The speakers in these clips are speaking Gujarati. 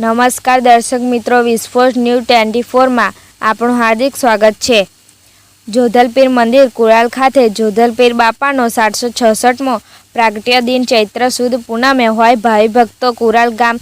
નમસ્કાર દર્શક મિત્રો, વિસ્ફોટ ન્યૂઝ 24માં આપણું હાર્દિક સ્વાગત છે। જોધલપીર મંદિર કુરાલ ખાતે જોધલપીર બાપાનો 766મો પ્રાગટ્ય દિન ચૈત્ર સુદ પૂનમે હોય ભાવિ ભક્તો કુરાલ ગામ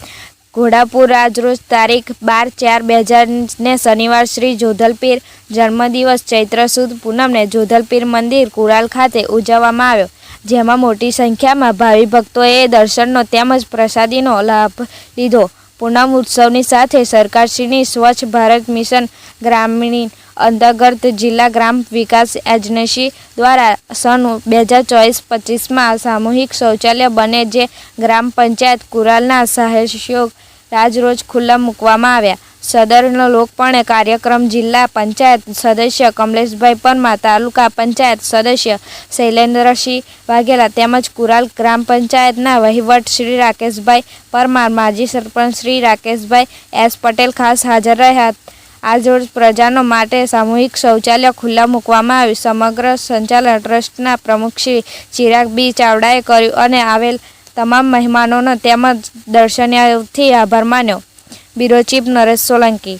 ઘોડાપુર આજરોજ તારીખ 12/4/2000 ને શનિવાર શ્રી જોધલપીર જન્મદિવસ ચૈત્ર સુદ પૂનમને જોધલપીર મંદિર કુરાલ ખાતે ઉજવવામાં આવ્યો, જેમાં મોટી સંખ્યામાં ભાવિ ભક્તોએ દર્શનનો તેમજ પ્રસાદીનો લાભ લીધો। પૂનમ ઉત્સવની સાથે સરકારશ્રીની સ્વચ્છ ભારત મિશન ગ્રામીણ અંતર્ગત જિલ્લા ગ્રામ વિકાસ એજન્સી દ્વારા સન 2024-25માં સામૂહિક શૌચાલય બને જે ગ્રામ પંચાયત કુરાલના સહયોગ આજરોજ ખુલ્લા મૂકવામાં આવ્યા। સદરનો લોકપર્ણ કાર્યક્રમ જિલ્લા પંચાયત સદસ્ય કમલેશભાઈ પરમાર, તાલુકા પંચાયત સદસ્ય શૈલેન્દ્રસિંહ વાઘેલા તેમજ કુરાલ ગ્રામ પંચાયતના વહીવટ શ્રી રાકેશભાઈ પરમાર, માજી સરપંચ શ્રી રાકેશભાઈ એસ પટેલ ખાસ હાજર રહ્યા। આજરોજ પ્રજાનો માટે સામૂહિક શૌચાલય ખુલ્લા મૂકવામાં આવ્યું। સમગ્ર સંચાલન ટ્રસ્ટના પ્રમુખ શ્રી ચિરાગ બી ચાવડાએ કર્યું અને આવેલ તમામ મહેમાનોનો તેમજ દર્શનાર્થીઓનો આભાર માન્યો। Bureau chief Naresh Solanki.